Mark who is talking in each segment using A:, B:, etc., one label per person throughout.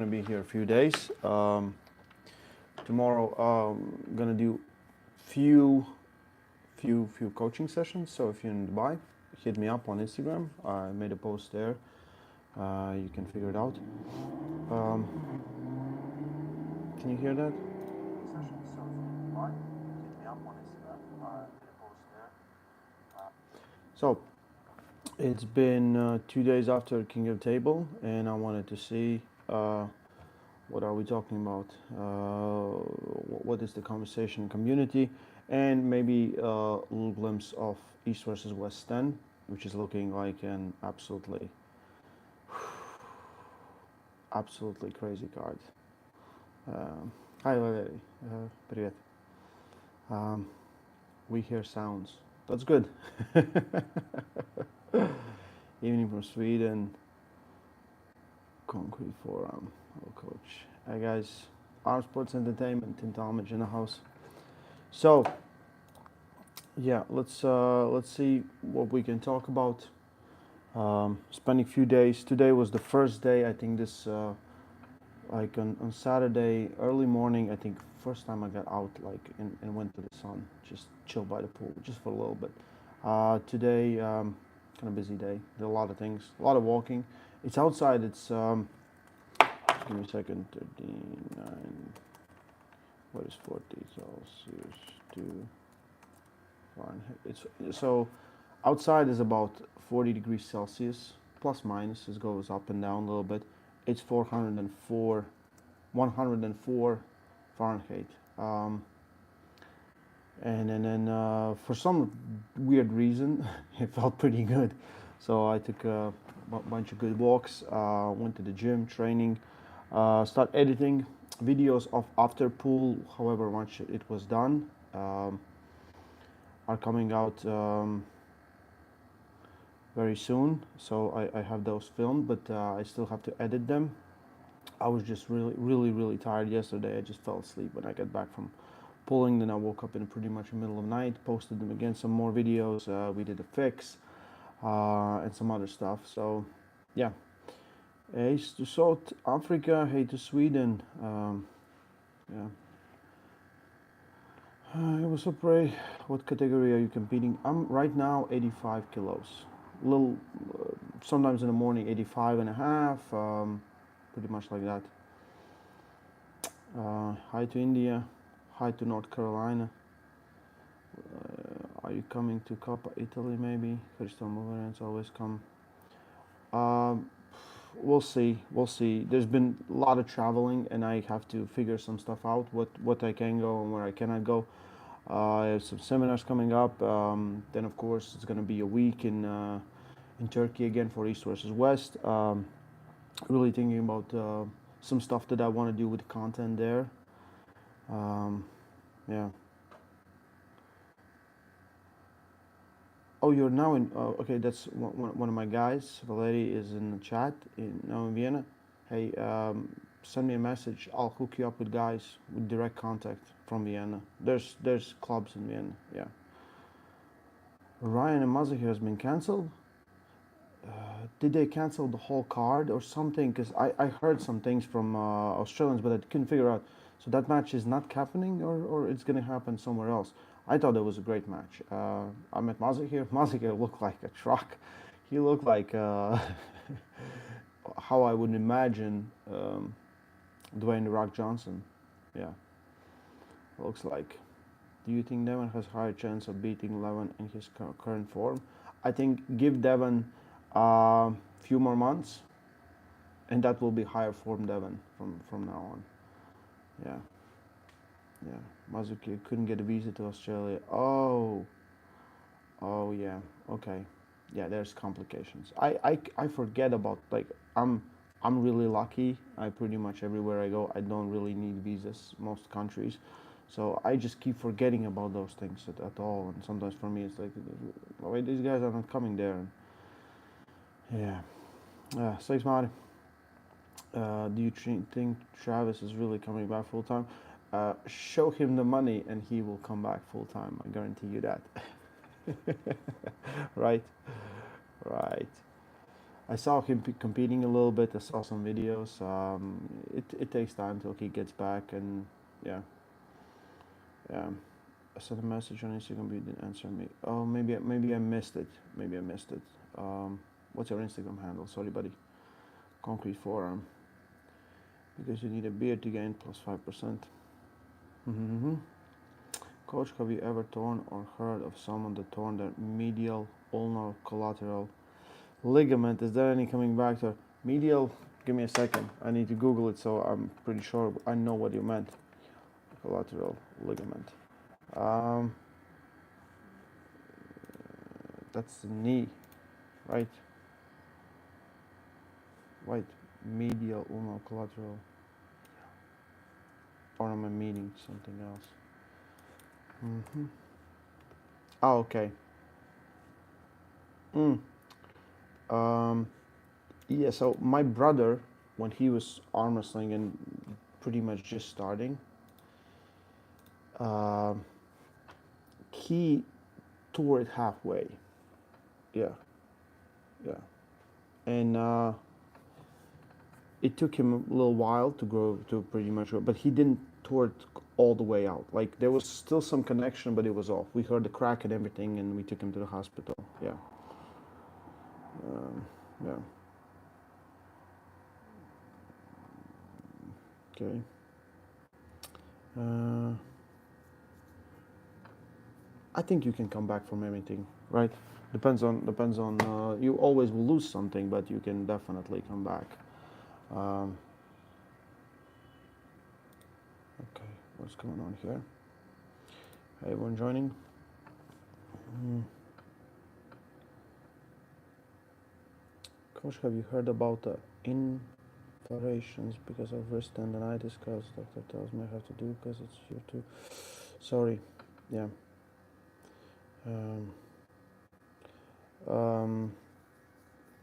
A: Gonna be here a few days. Tomorrow, I'm gonna do few coaching sessions. So if you're in Dubai, hit me up on Instagram. I made a post there. You can figure it out. Um, can you hear that? So it's been 2 days after King of Table, and I wanted to see what are we talking about, what is the conversation community, and maybe a little glimpse of East versus West 10, which is looking like an absolutely crazy card. Hi Valery, привет. We hear sounds. That's good. Evening from Sweden. Concrete Forum. Hello, Coach. Hi, guys. Arm Sports Entertainment. Tim Talmadge in the house. So, yeah, let's see what we can talk about. Spending a few days. Today was the first day. I think this like on Saturday early morning. I think first time I got out like and went to the sun, just chill by the pool, just for a little bit. Today, kind of busy day. Did a lot of things, a lot of walking. It's outside. It's give me a second. 39. What is 40 Celsius to Fahrenheit? It's so outside is about 40 degrees Celsius, plus minus. It goes up and down a little bit. It's 104 Fahrenheit. And then for some weird reason, it felt pretty good. So I took a bunch of good walks, went to the gym, training, start editing videos of after pool, however much it was done, are coming out very soon. So I have those filmed, but I still have to edit them. I was just really tired yesterday. I just fell asleep when I got back from pulling. Then I woke up in pretty much the middle of the night, posted them again, some more videos. We did a fix and some other stuff. So yeah, hey to South Africa, hey to Sweden. Yeah. I was so pray. What category are you competing? I'm right now 85 kilos. Little, sometimes in the morning 85 and a half. Pretty much like that. Hi to India. Hi to North Carolina. Are you coming to Coppa Italy maybe? Crystal Moverans always come. We'll see. There's been a lot of traveling, and I have to figure some stuff out. What I can go and where I cannot go. I have some seminars coming up. Then of course it's going to be a week in Turkey again for East versus West. Really thinking about some stuff that I want to do with the content there. Yeah. Oh, you're now in. Okay, that's one of my guys. Valery is in the chat now in Vienna. Hey, send me a message. I'll hook you up with guys with direct contact from Vienna. There's clubs in Vienna. Yeah. Ryan and Mazaki has been cancelled. Did they cancel the whole card or something? Because I heard some things from Australians, but I couldn't figure out. So that match is not happening, or it's going to happen somewhere else. I thought it was a great match. I met Mazahir. Mazahir looked like a truck. He looked like how I would imagine Dwayne "The Rock" Johnson. Yeah, looks like. Do you think Devon has higher chance of beating Levin in his current form? I think give Devon a few more months, and that will be higher form Devon from now on. Yeah. Mazuki couldn't get a visa to Australia. Oh yeah. Okay. Yeah, there's complications. I forget about, like, I'm really lucky. I pretty much everywhere I go, I don't really need visas most countries. So I just keep forgetting about those things at all. And sometimes for me it's like, wait, these guys are not coming there. Yeah. Thanks, Marty. Do you think Travis is really coming back full time? Show him the money and he will come back full time. I guarantee you that. Right. I saw him competing a little bit. I saw some videos. It takes time till he gets back, and yeah, yeah. I sent a message on Instagram, but you didn't answer me. Oh, maybe I missed it. Maybe I missed it. What's your Instagram handle? Sorry, buddy. Concrete forearm. Because you need a beard to gain plus 5%. Mm-hmm. Coach, have you ever torn or heard of someone that torn their medial ulnar collateral ligament? Is there any coming back to medial? Give me a second. I need to Google it, so I'm pretty sure I know what you meant. Collateral ligament. Um, that's the knee, right? Right. Medial ulnar collateral. Or am I meaning something else? Mm-hmm. Oh, okay. Mm. Um, yeah, so my brother, when he was arm wrestling and pretty much just starting, uh, he tore it halfway. Yeah, yeah. And it took him a little while to grow, to pretty much grow, but he didn't tore it all the way out. Like there was still some connection, but it was off. We heard the crack and everything, and we took him to the hospital. Yeah. Yeah. Okay. I think you can come back from everything, right? Depends on. You always will lose something, but you can definitely come back. Um, okay, what's going on here? Hey, everyone joining? Coach, have you heard about the infiltrations because of wrist tendonitis? Because doctor tells me I have to do because it's here too. Sorry. Yeah.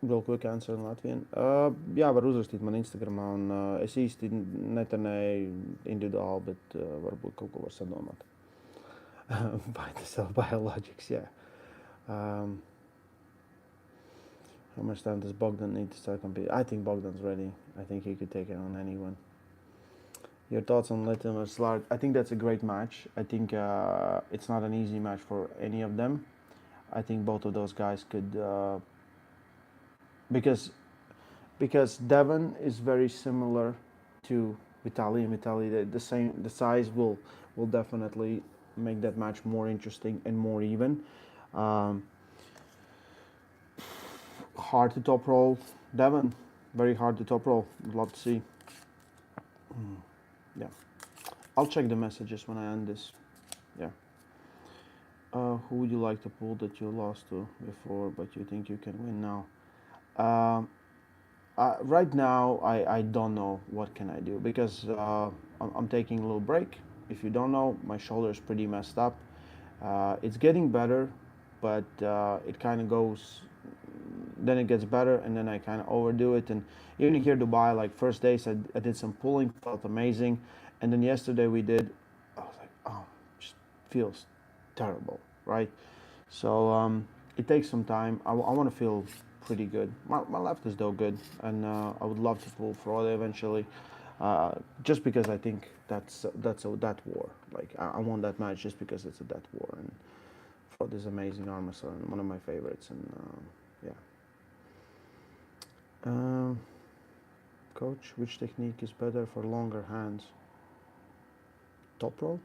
A: Real quick answer in Latvian. Jā, var uzrakstīt man Instagramā, un es īsti netrenēju individuāli, bet varbūt kaut ko var sadomāt. By the cell biologics, yeah. How much time does Bogdan need to start competing? I think Bogdan's ready. I think he could take it on anyone. Your thoughts on Little vs. Large? I think that's a great match. I think it's not an easy match for any of them. I think both of those guys could, because Devon is very similar to Vitaly, and Vitaly the size will definitely make that match more interesting and more even. Hard to top roll Devon, very hard to top roll. Would love to see. Yeah, I'll check the messages when I end this. Yeah. Who would you like to pull that you lost to before, but you think you can win now? Right now, I don't know what can I do, because I'm taking a little break. If you don't know, my shoulder is pretty messed up. It's getting better, but it kind of goes, then it gets better, and then I kind of overdo it. And even here in Dubai, like first days I did some pulling, felt amazing, and then yesterday I was like, oh, just feels terrible, right? So it takes some time. I want to feel pretty good. My left is though good, and I would love to pull Frode eventually, just because I think that's that war. Like I want that match just because it's a that war, and Frode is amazing arm wrestler and one of my favorites, and yeah. Coach, which technique is better for longer hands? Top roll?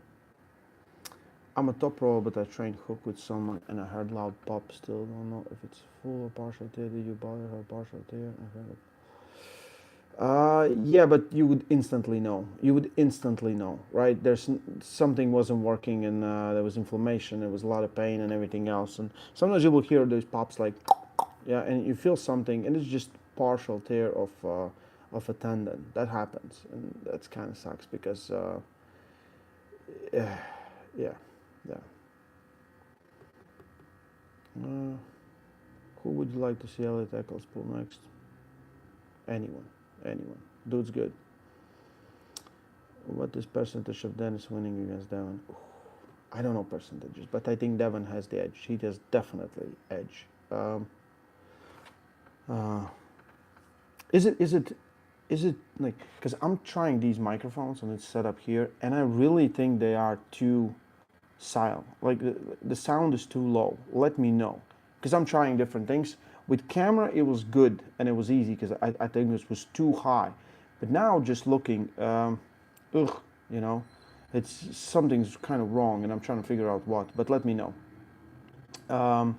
A: I'm a top roller, but I trained hook with someone and I heard loud pop. Still don't know if it's full or partial tear. Did you bother her partial tear? I heard it. Yeah, but you would instantly know. You would instantly know, right? There's something wasn't working, and there was inflammation. There was a lot of pain and everything else. And sometimes you will hear those pops like, yeah, and you feel something, and it's just partial tear of a tendon. That happens, and that kind of sucks because, yeah. Yeah. Who would you like to see Elliot Eccles pull next? Anyone. Dude's good. What is percentage of Dennis winning against Devon? I don't know percentages, but I think Devon has the edge. He has definitely edge. Is it like, because I'm trying these microphones and it's set up here, and I really think they are too silent. Like the sound is too low. Let me know, because I'm trying different things. With camera, it was good and it was easy because I think this was too high. But now just looking, ugh, you know, it's something's kind of wrong, and I'm trying to figure out what. But let me know. Um,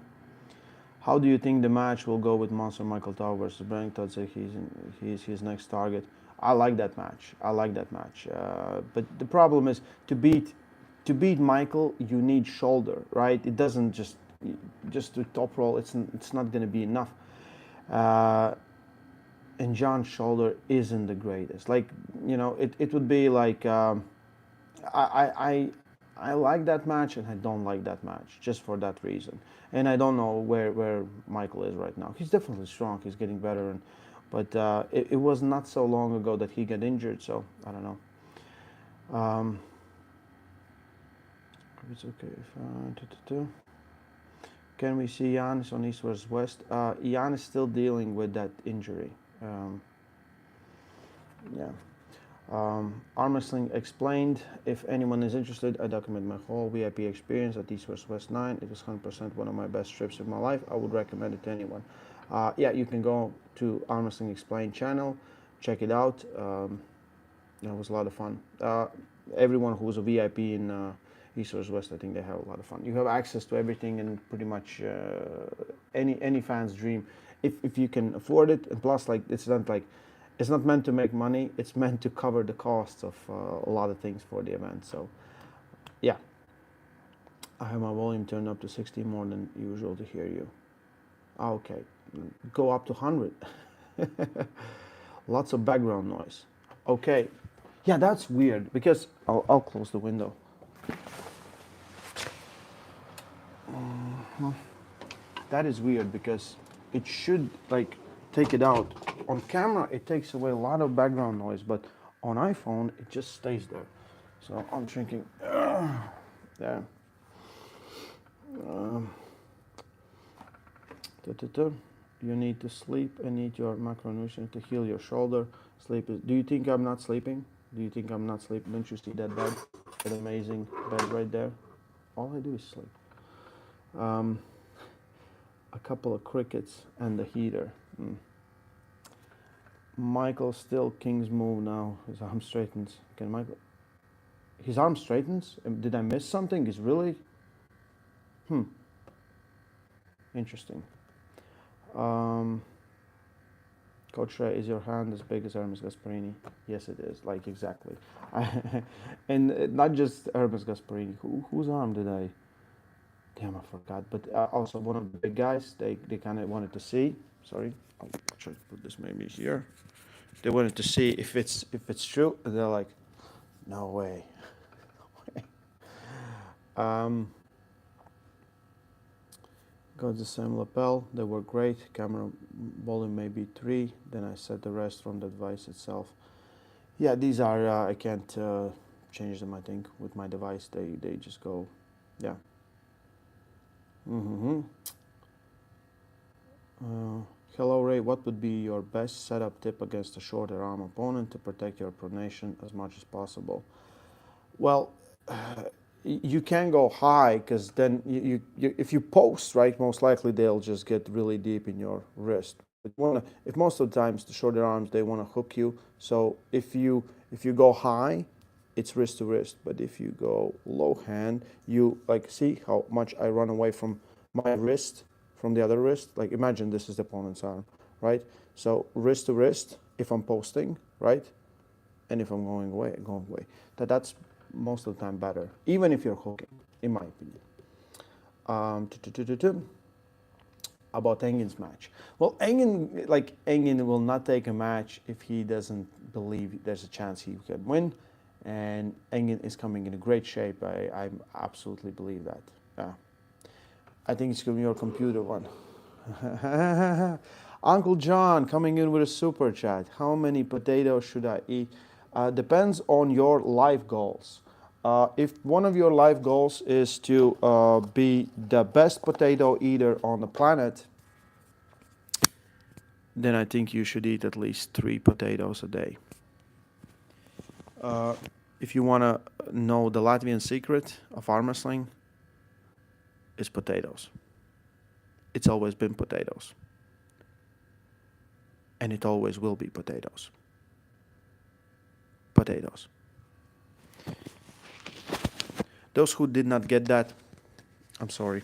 A: how do you think the match will go with Monster Michael Tower versus Brandon? Todd said he's his next target. I like that match. I like that match. But the problem is to beat Michael, you need shoulder, right? It doesn't just to top roll. It's not going to be enough. Uh, and John's shoulder isn't the greatest. Like, it would be like I I like that match and I don't like that match just for that reason. And I don't know where Michael is right now. He's definitely strong. He's getting better, but it was not so long ago that he got injured. So I don't know. It's okay. Can we see Jan on East vs West? Jan is still dealing with that injury. Yeah. Arm Wrestling Explained. If anyone is interested, I document my whole VIP experience at East vs West 9. It was 100% one of my best trips of my life. I would recommend it to anyone. Yeah, you can go to Arm Wrestling Explained channel, check it out. It was a lot of fun. Everyone who was a VIP in East vs West, I think they have a lot of fun. You have access to everything and pretty much any fan's dream, if you can afford it. And plus, like, it's not meant to make money. It's meant to cover the costs of a lot of things for the event. So, yeah. I have my volume turned up to 60 more than usual to hear you. Okay, go up to 100. Lots of background noise. Okay, yeah, that's weird because I'll close the window. That is weird because it should like take it out. On camera, it takes away a lot of background noise, but on iPhone, it just stays there. So I'm thinking, there. You need to sleep and eat your macronutrients to heal your shoulder. Sleep is. Do you think I'm not sleeping? Do you think I'm not sleeping? Don't you see that bed? That amazing bed right there? All I do is sleep. A couple of crickets and the heater. Michael still King's move now. His arm straightens. Can Michael? His arm straightens? Did I miss something? Is really? Interesting. Coach Ray, is your hand as big as Hermes Gasparini? Yes, it is. Like, exactly. And not just Hermes Gasparini. Whose arm did I? Damn, I forgot. But also one of the big guys. They kind of wanted to see. Sorry, I'll try to put this maybe here. They wanted to see if it's true. And they're like, no way. Got the same lapel. They were great. Camera volume maybe 3. Then I set the rest from the device itself. Yeah, these are I can't change them. I think with my device they just go. Yeah. Hello Ray, what would be your best setup tip against a shorter arm opponent to protect your pronation as much as possible? Well, you can go high because then you if you post, right, most likely they'll just get really deep in your wrist. But if most of the times the shorter arms, they want to hook you. So if you go high, it's wrist to wrist. But if you go low hand, you like see how much I run away from my wrist, from the other wrist. Like imagine this is the opponent's arm, right? So wrist to wrist if I'm posting, right? And if I'm going away. That's most of the time better, even if you're hooking, in my opinion. About Engin's match. Well, Engin will not take a match if he doesn't believe there's a chance he can win. And Engin is coming in a great shape. I absolutely believe that. Yeah. I think it's going to be your computer one. Uncle John coming in with a super chat. How many potatoes should I eat? Depends on your life goals. If one of your life goals is to be the best potato eater on the planet, then I think you should eat at least 3 potatoes a day. Uh, if you want to know the Latvian secret of arm wrestling, it's potatoes. It's always been potatoes. And it always will be potatoes. Potatoes. Those who did not get that, I'm sorry.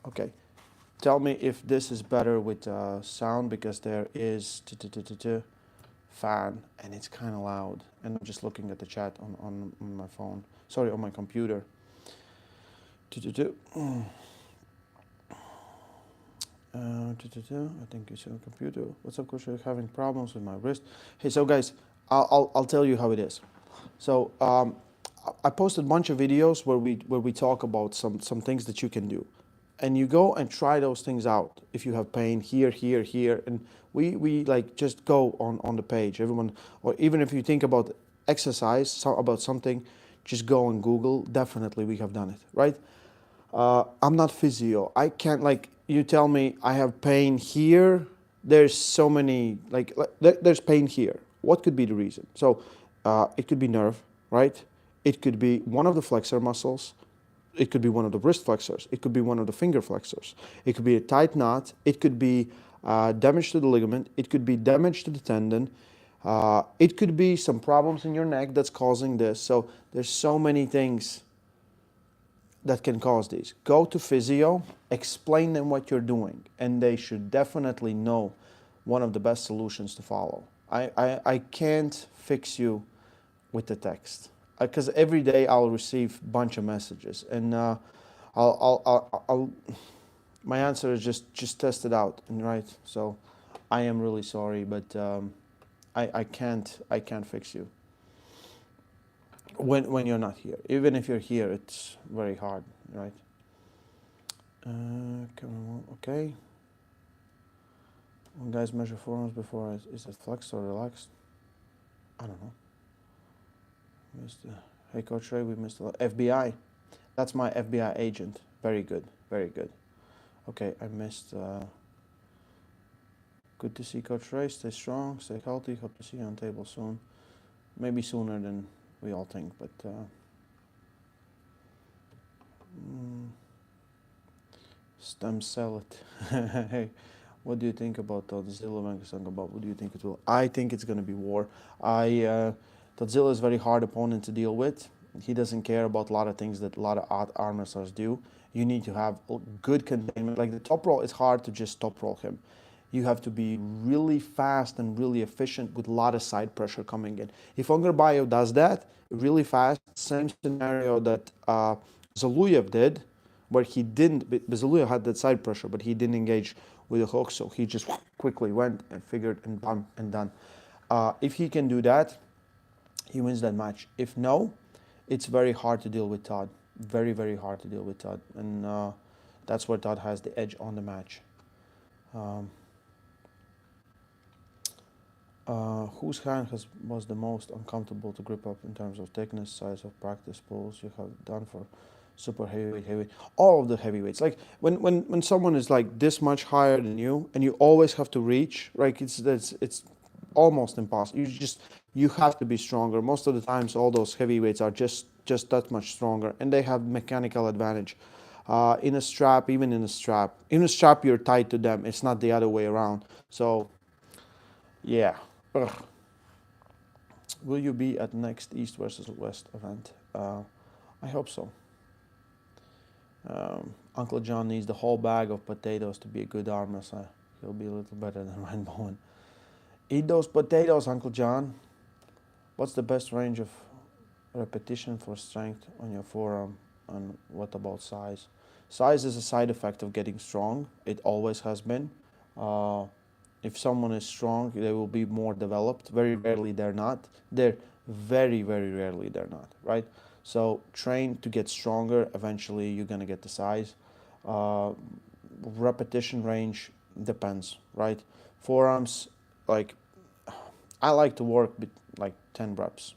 A: Okay. Tell me if this is better with sound, because there is fan and it's kind of loud. And I'm just looking at the chat on my phone. Sorry, on my computer. I think it's on computer. What's up, Coach? Having problems with my wrist. Hey, so guys, I'll tell you how it is. So I posted a bunch of videos where we talk about some things that you can do, and you go and try those things out. If you have pain here, here, here, and we like just go on the page. Everyone, or even if you think about exercise, about something, just go on Google. Definitely, we have done it, right? I'm not physio. I can't, like, you tell me I have pain here. There's so many, like there's pain here. What could be the reason? So it could be nerve, right? It could be one of the flexor muscles. It could be one of the wrist flexors. It could be one of the finger flexors. It could be a tight knot. It could be damage to the ligament. It could be damage to the tendon. It could be some problems in your neck that's causing this. So there's so many things that can cause these. Go to physio, explain them what you're doing, and they should definitely know one of the best solutions to follow. I can't fix you with the text, because every day I'll receive a bunch of messages, and I'll my answer is just test it out, and right. So I am really sorry, but I can't fix you when you're not here. Even if you're here, it's very hard, right? Okay. When guys measure forearms before, is it flexed or relaxed? I don't know. Hey, Coach Ray, we missed a lot. FBI. That's my FBI agent. Very good, very good. Okay, I missed. Good to see Coach Ray. Stay strong, stay healthy. Hope to see you on table soon. Maybe sooner than we all think, but stem cell it. Hey, what do you think about Godzilla song about? What do you think it will? I think it's going to be war. Godzilla is a very hard opponent to deal with. He doesn't care about a lot of things that a lot of arm wrestlers do. You need to have good containment. Like the top roll, it's hard to just top roll him. You have to be really fast and really efficient with a lot of side pressure coming in. If Ongarbayev does that really fast, same scenario that Zaluyev did, where he didn't, Zaluyev had that side pressure, but he didn't engage with the hook, so he just quickly went and figured and bumped and done. If he can do that, he wins that match. If no, it's very hard to deal with Todd. Very, very hard to deal with Todd. And that's where Todd has the edge on the match. Whose hand was the most uncomfortable to grip up in terms of thickness, size of practice pulls you have done for super heavyweight? All of the heavyweights. Like when someone is like this much higher than you, and you always have to reach, right? It's almost impossible. You have to be stronger. Most of the times, all those heavyweights are just that much stronger, and they have mechanical advantage. In a strap, even in a strap, you're tied to them. It's not the other way around. So, yeah. Ugh. Will you be at next East versus West event? I hope so. Uncle John needs the whole bag of potatoes to be a good arm wrestler. He'll be a little better than Ryan Bowen. Eat those potatoes, Uncle John. What's the best range of repetition for strength on your forearm, and what about size? Size is a side effect of getting strong. It always has been. If someone is strong, they will be more developed. Very rarely they're not. They're very, very rarely they're not, right? So train to get stronger. Eventually you're going to get the size. Repetition range depends, right? Forearms, like, I like to work with like 10 reps.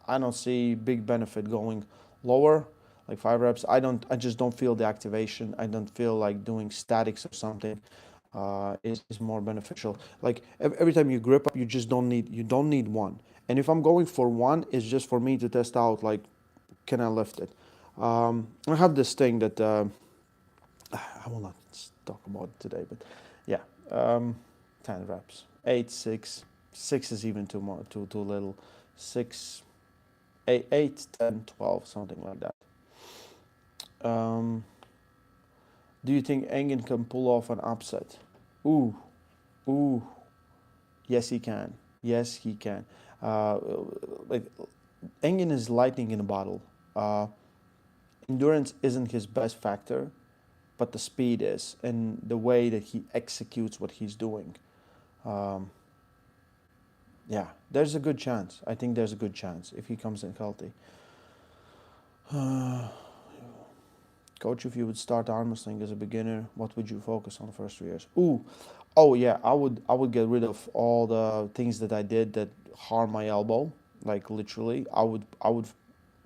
A: I don't see big benefit going lower. like 5 reps. I just don't feel the activation. I don't feel like doing statics or something is more beneficial. Like every time you grip up, you don't need one. And if I'm going for one, it's just for me to test out, like, can I lift it? I have this thing that I will not talk about it today, but yeah, 10 reps, 8, 6, 6 is even too little, 6, 8, 8, 10, 12, something like that. Do you think Engin can pull off an upset? Ooh, ooh, yes he can. Yes he can. Uh, like Engin is lightning in a bottle. Uh, Endurance isn't his best factor, but the speed is, and the way that he executes what he's doing. Um, yeah, there's a good chance. I think there's a good chance if he comes in healthy. Coach, if you would start arm wrestling as a beginner, what would you focus on the first 3 years? Ooh, oh yeah, I would get rid of all the things that I did that harm my elbow. Like literally, I would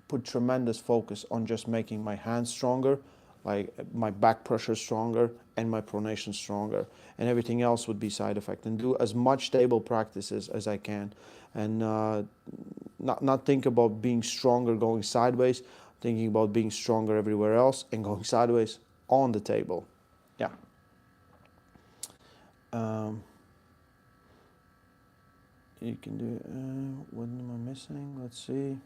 A: put tremendous focus on just making my hands stronger, like my back pressure stronger and my pronation stronger, and everything else would be side effect. And do as much stable practices as I can, and not think about being stronger going sideways, thinking about being stronger everywhere else and going sideways on the table. Yeah. Um, you can do it. What am I missing? Let's see.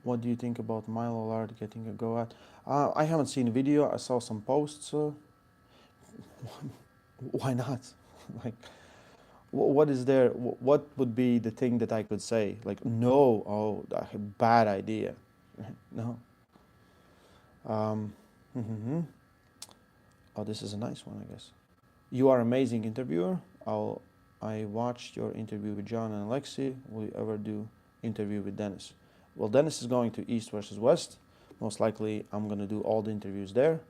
A: What do you think about Milo Lard getting a go at? I haven't seen a video. I saw some posts. Why not? Like, what is there? What would be the thing that I could say? Like, no, oh, bad idea. No. Mhm. Oh, this is a nice one, I guess. You are amazing interviewer. I watched your interview with John and Alexi. Will you ever do interview with Dennis? Well, Dennis is going to East versus West. Most likely, I'm going to do all the interviews there.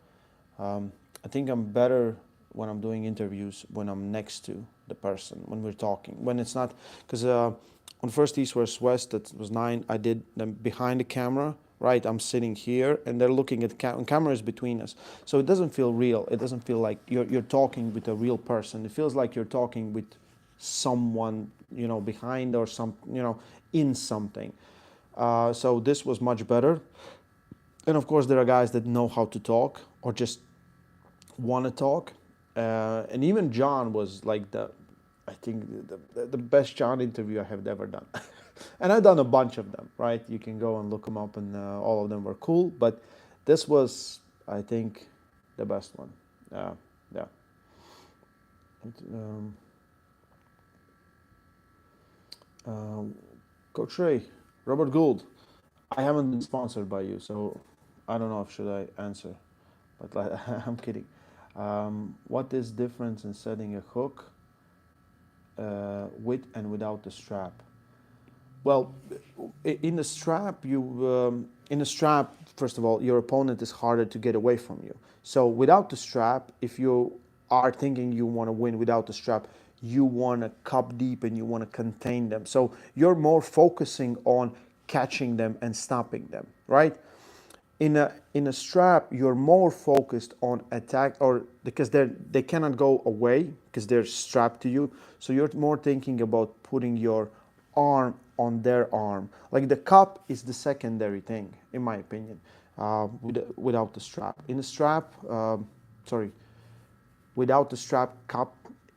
A: I think I'm better when I'm doing interviews when I'm next to the person, when we're talking. When it's not, because on first East versus West, that was 9, I did them behind the camera, right? I'm sitting here and they're looking at the camera is between us. So it doesn't feel real. It doesn't feel like you're talking with a real person. It feels like you're talking with someone, behind or in something. So this was much better. And of course, there are guys that know how to talk or just want to talk. And even John was like I think the best John interview I have ever done. And I've done a bunch of them, right? You can go and look them up, and all of them were cool. But this was, I think, the best one. Yeah. Coach Ray, Robert Gould. I haven't been sponsored by you, so I don't know if should I answer, but I'm kidding. What is difference in setting a hook with and without the strap? Well, in the strap, first of all, your opponent is harder to get away from you. So without the strap, if you are thinking you want to win without the strap, you want to cup deep and you want to contain them. So you're more focusing on catching them and stopping them, right? In a strap, you're more focused on attack, or because they cannot go away because they're strapped to you. So you're more thinking about putting your arm on their arm. Like the cup is the secondary thing, in my opinion, without the strap. In the strap, without the strap, cup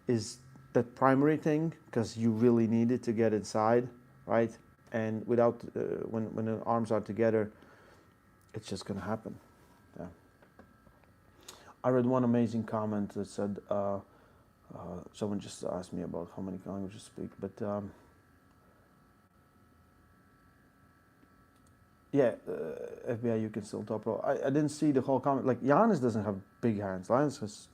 A: is the primary thing because you really need it to get inside, right? And without, when the arms are together, it's just gonna happen. Yeah. I read one amazing comment that said, someone just asked me about how many languages I speak, but yeah, FBI, you can still top row. I didn't see the whole comment. Like Giannis doesn't have big hands. Giannis has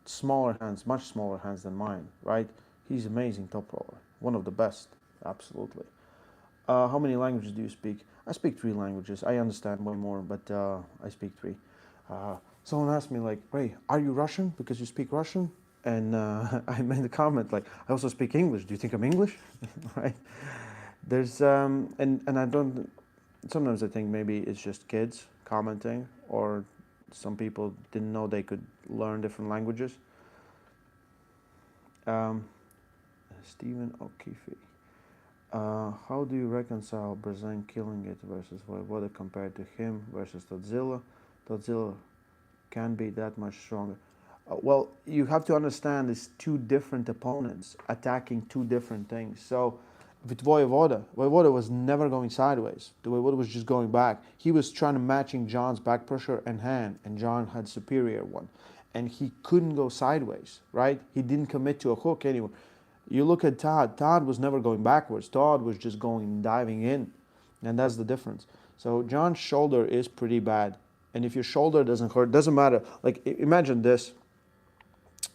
A: smaller hands, much smaller hands than mine, right? He's amazing top rower, one of the best, absolutely. How many languages do you speak? I speak 3 languages. I understand one more, but I speak 3. Someone asked me like, Ray, are you Russian because you speak Russian? And I made a comment like, I also speak English. Do you think I'm English? Right? There's and I don't. sometimes I think maybe it's just kids commenting, or some people didn't know they could learn different languages. Um, Stephen O'Keefe. How do you reconcile Brazilian killing it versus Voivoda compared to him versus Godzilla? Godzilla can be that much stronger. Well, you have to understand it's two different opponents attacking two different things. So with Voivoda was never going sideways. The Voivoda was just going back. He was trying to matching John's back pressure and hand, and John had superior one. And he couldn't go sideways, right? He didn't commit to a hook anywhere. You look at Todd. Todd was never going backwards. Todd was just going diving in, and that's the difference. So John's shoulder is pretty bad, and if your shoulder doesn't hurt, doesn't matter. Like imagine this.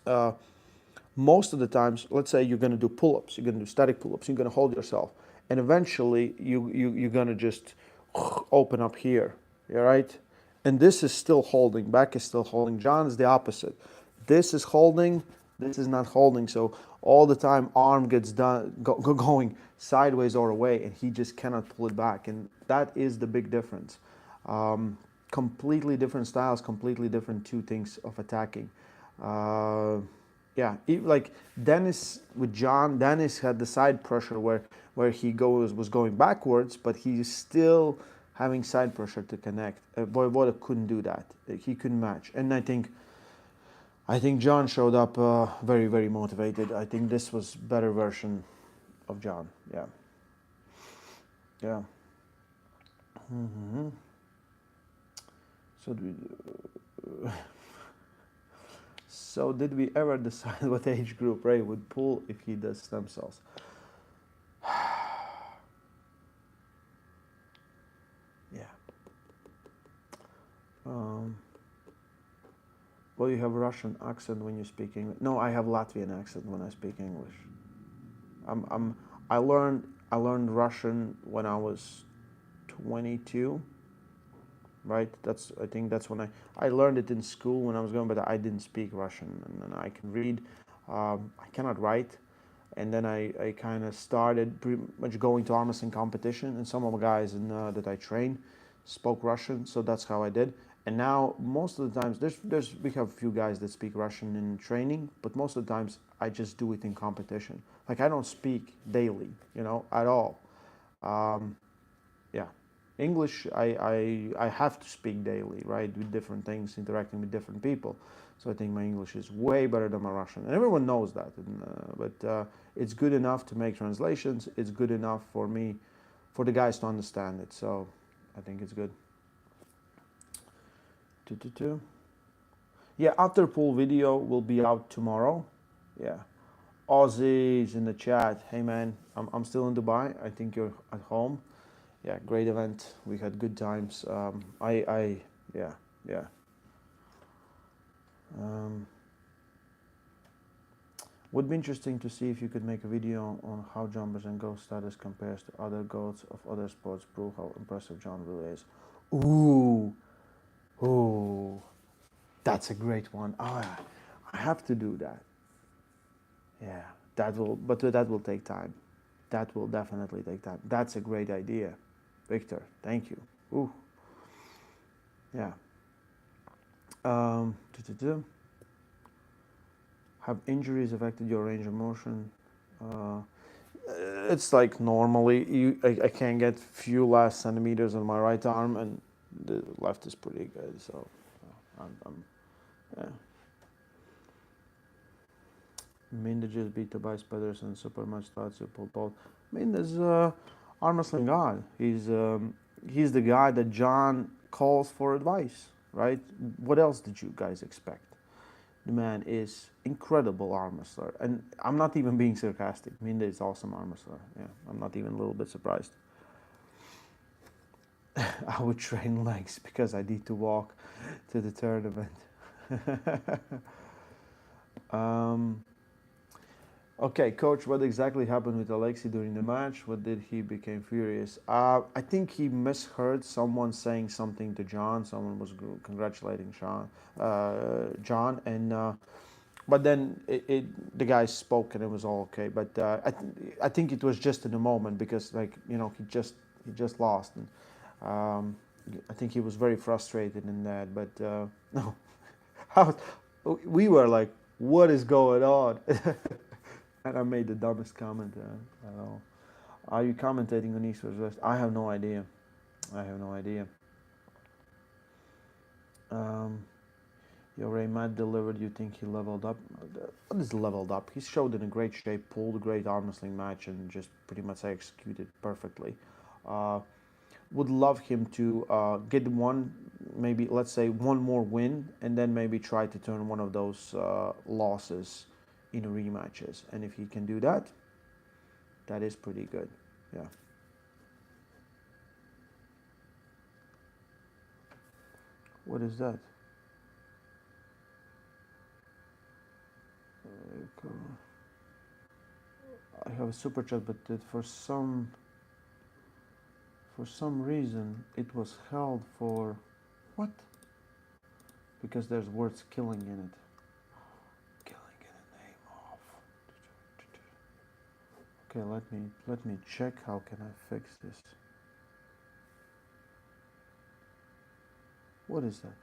A: Uh, Most of the times, let's say you're going to do pull-ups, you're going to do static pull-ups, you're going to hold yourself, and eventually you're going to just open up here, right? And this is still holding, back is still holding. John is the opposite. This is holding, this is not holding. So all the time, arm gets going sideways or away, and he just cannot pull it back. And that is the big difference. Completely different styles, completely different two things of attacking. Yeah, like Dennis with John, Dennis had the side pressure where he was going backwards, but he's still having side pressure to connect. Voivoda couldn't do that. He couldn't match. And I think John showed up very, very motivated. I think this was better version of John. Yeah. Yeah. Mm-hmm. So So did we ever decide what age group Ray would pull if he does stem cells? Yeah. Well, you have Russian accent when you speak English. No, I have Latvian accent when I speak English. I learned Russian when I was 22. Right, I think that's when I learned it in school when I was going, but I didn't speak Russian, and then I can read. I cannot write, and then I kind of started pretty much going to armwrestling competition, and some of the guys that I train spoke Russian, so that's how I did. And now most of the times we have a few guys that speak Russian in training, but most of the times I just do it in competition. Like I don't speak daily, at all. Yeah. English, I have to speak daily, right, with different things, interacting with different people. So I think my English is way better than my Russian. And everyone knows that. But it's good enough to make translations. It's good enough for me, for the guys to understand it. So I think it's good. Yeah, after pool video will be out tomorrow. Yeah. Aussie's in the chat. Hey man, I'm still in Dubai. I think you're at home. Yeah, great event. We had good times. Yeah. Would be interesting to see if you could make a video on how jumpers and goat status compares to other goats of other sports. Prove how impressive John really is. Ooh, that's a great one. I have to do that. Yeah, but that will take time. That will definitely take time. That's a great idea. Victor, thank you. Ooh. Yeah. Have injuries affected your range of motion? It's like normally I can get few less centimeters on my right arm, and the left is pretty good. So yeah. Minda just beat Tobias Pedersen super much thoughts you pulled both. Minda's arm wrestling god. He's the guy that John calls for advice, right? What else did you guys expect? The man is incredible arm wrestler, and I'm not even being sarcastic. Minda is awesome arm wrestler. Yeah, I'm not even a little bit surprised. I would train legs because I need to walk to the tournament. Okay, coach, what exactly happened with Alexei during the match? What did he became furious? I think he misheard someone saying something to John. Someone was congratulating John, and but then the guy spoke and it was all okay. But I think it was just in a moment because he just lost. And Um, I think he was very frustrated in that, but no, how, we were like, "What is going on?" And I made the dumbest comment. I don't know. Are you commentating on East vs West? I have no idea. I have no idea. Um, Yo, Ray Matt delivered. You think he leveled up? What is leveled up? He showed in a great shape, pulled a great arm wrestling match, and just pretty much executed perfectly. Uh, would love him to get one, maybe let's say one more win, and then maybe try to turn one of those losses into rematches. And if he can do that, that is pretty good. Yeah. What is that? I have a super chat, but for some reason it was held for what? Because there's words killing in it. Killing in the name of. Okay, let me check. How can I fix this? What is that?